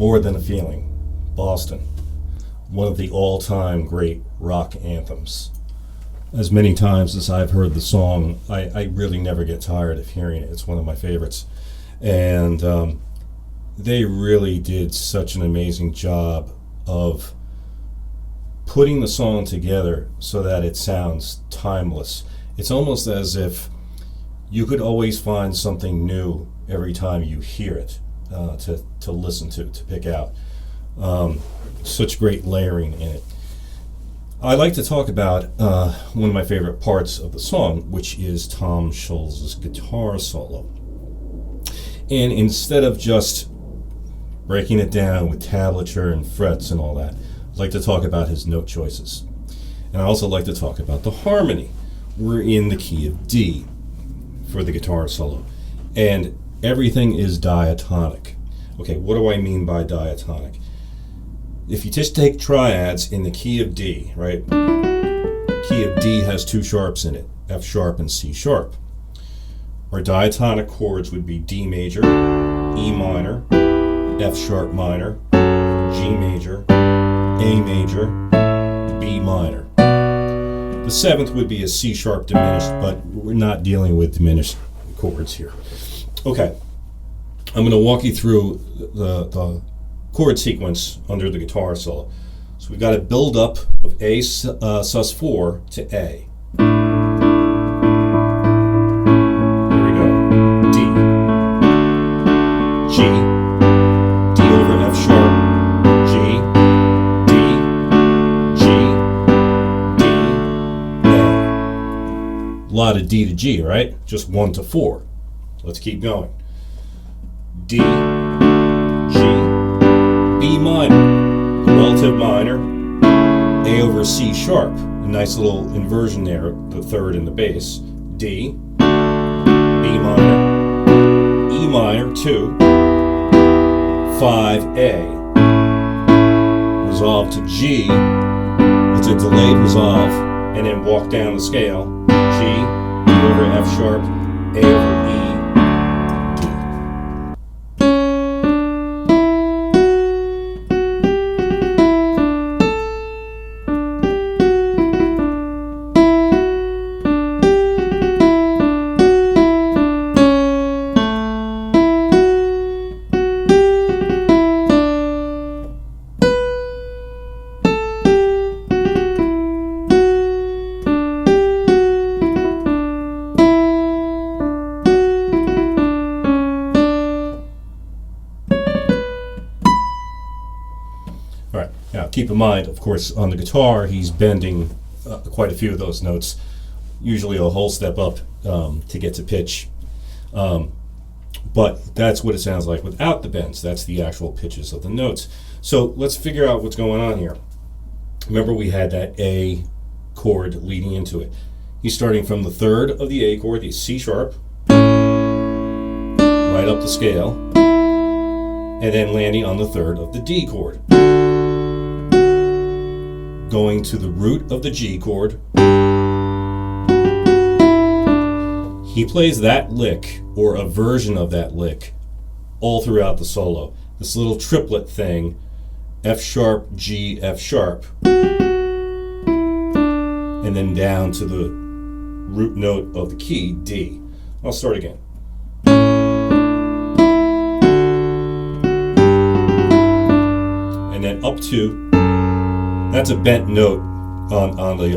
More Than a Feeling, Boston. One of the all-time great rock anthems. As many times as I've heard the song, I really never get tired of hearing it. It's one of my favorites. And they really did such an amazing job of putting the song together so that it sounds timeless. It's almost as if you could always find something new every time you hear it to listen to pick out. Such great layering in it. I like to talk about one of my favorite parts of the song, which is Tom Scholz's guitar solo. And instead of just breaking it down with tablature and frets and all that, I'd like to talk about his note choices. And I also like to talk about the harmony. We're in the key of D for the guitar solo. And everything is diatonic. Okay, what do I mean by diatonic? If you just take triads in the key of D, right? Key of D has two sharps in it, F sharp and C sharp. Our diatonic chords would be D major, E minor, F sharp minor, G major, A major, B minor. The seventh would be a C sharp diminished, but we're not dealing with diminished chords here. Okay, I'm going to walk you through the chord sequence under the guitar solo. So we've got a build up of A sus4 to A. Here we go. D, G, D over F sharp, G, D, G, D, A. A lot of D to G, right? Just 1 to 4. Let's keep going. D, G, B minor, relative minor, A over C sharp, a nice little inversion there, the third in the bass, D, B minor, E minor, 2, 5A, resolve to G, it's a delayed resolve, and then walk down the scale, G, E over F sharp, A over E, keep in mind, of course, on the guitar, he's bending quite a few of those notes, usually a whole step up to get to pitch. But that's what it sounds like without the bends. That's the actual pitches of the notes. So let's figure out what's going on here. Remember, we had that A chord leading into it. He's starting from the third of the A chord, the C sharp, right up the scale, and then landing on the third of the D chord. Going to the root of the G chord. He plays that lick, or a version of that lick, all throughout the solo. This little triplet thing, F sharp, G, F sharp, and then down to the root note of the key, D. I'll start again. And then up to, that's a bent note on the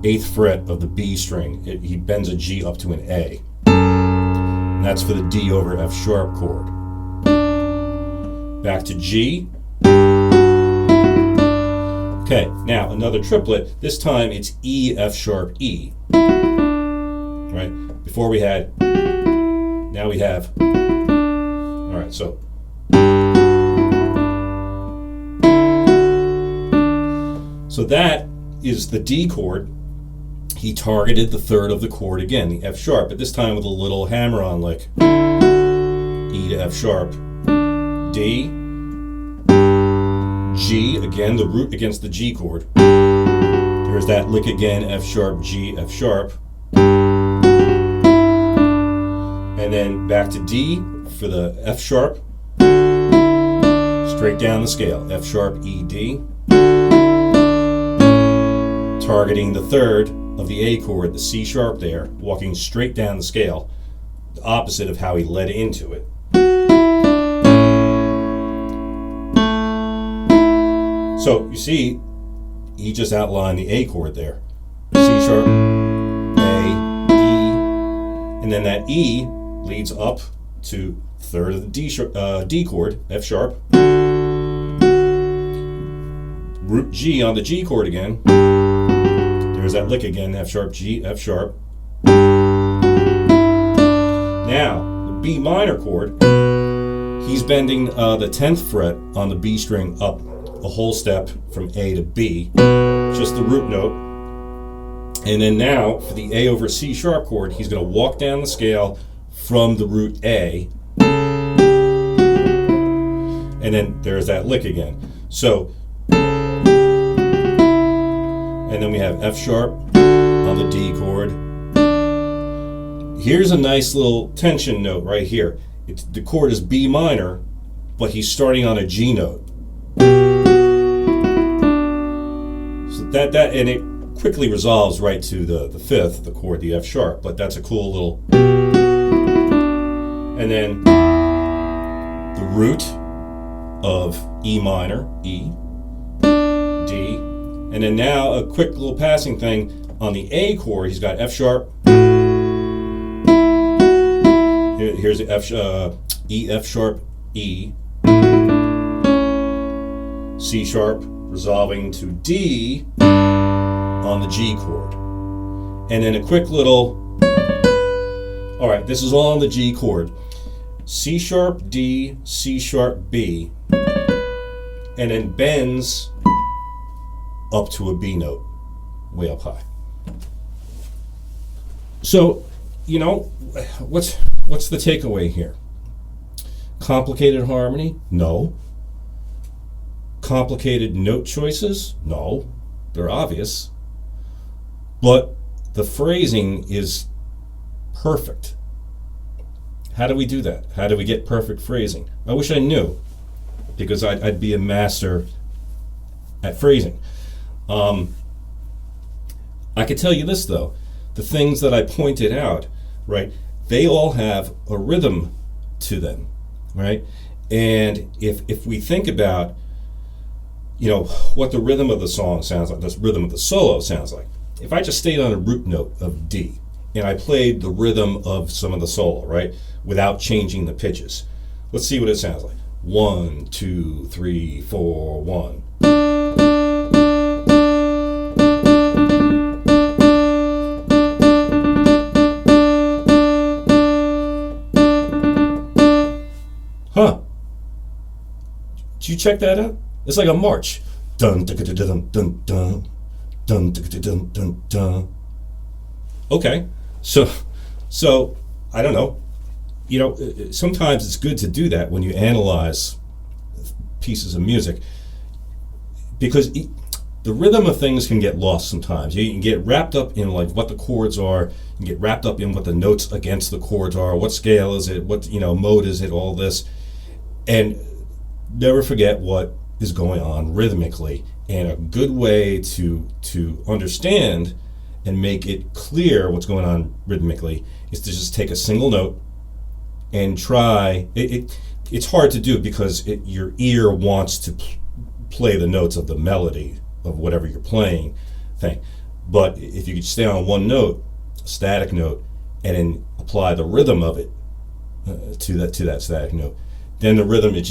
8th fret of the B string. He bends a G up to an A. And that's for the D over F sharp chord. Back to G. Okay, now another triplet. This time it's E, F sharp, E. Right? Before we had, now we have, all right, so. So that is the D chord. He targeted the third of the chord again, the F sharp, but this time with a little hammer-on lick. E to F sharp, D, G, again, the root against the G chord. There's that lick again, F sharp, G, F sharp. And then back to D for the F sharp. straight down the scale, F sharp, E, D, targeting the third of the A chord, the C sharp there, walking straight down the scale, the opposite of how he led into it. So you see, he just outlined the A chord there. C sharp, A, E, and then that E leads up to third of the D chord, F sharp. Root G on the G chord again. There's that lick again, F sharp, G, F sharp. Now, the B minor chord, he's bending the 10th fret on the B string up a whole step from A to B, just the root note. And then now, for the A over C sharp chord, he's going to walk down the scale from the root A, and then there's that lick again. So, and then we have F sharp on the D chord. Here's a nice little tension note right here. The chord is B minor, but he's starting on a G note. So that and it quickly resolves right to the fifth, the chord, the F sharp, but that's a cool little. And then the root of E minor, E, D, and then now a quick little passing thing on the A chord. He's got F sharp. Here's the E, F sharp, E, C sharp, resolving to D on the G chord. And then a quick little, all right, this is all on the G chord. C sharp, D, C sharp, B, and then bends up to a B note, way up high. So, you know, what's the takeaway here? Complicated harmony? No. Complicated note choices? No. They're obvious. But the phrasing is perfect. How do we do that? How do we get perfect phrasing? I wish I knew, because I'd be a master at phrasing. I could tell you this, though. The things that I pointed out, right, they all have a rhythm to them, right? And if we think about, you know, what the rhythm of the song sounds like, the rhythm of the solo sounds like, if I just stayed on a root note of D and I played the rhythm of some of the solo, right, without changing the pitches, let's see what it sounds like. 1, 2, 3, 4, 1. Huh. Did you check that out? It's like a march. Dun dun dun dun dun dun dun dun dun dun. Okay, so I don't know. You know, sometimes it's good to do that when you analyze pieces of music, because the rhythm of things can get lost sometimes. You can get wrapped up in like what the chords are. You can get wrapped up in what the notes against the chords are. What scale is it? What, you know, mode is it? All this, and never forget what is going on rhythmically. And a good way to understand and make it clear what's going on rhythmically is to just take a single note and try. It's hard to do because your ear wants to play the notes of the melody of whatever you're playing thing. But if you could stay on one note, a static note, and then apply the rhythm of it to that static note, then the rhythm it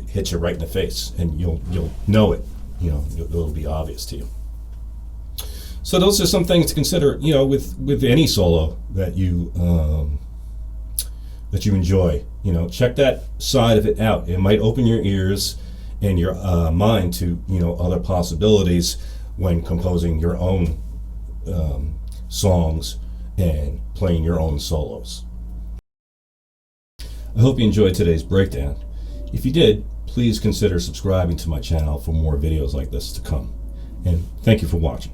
hits you right in the face, and you'll know it. You know, it'll be obvious to you. So those are some things to consider. You know, with any solo that you enjoy. You know, check that side of it out. It might open your ears and your mind to, you know, other possibilities when composing your own songs and playing your own solos. I hope you enjoyed today's breakdown. If you did, please consider subscribing to my channel for more videos like this to come. And thank you for watching.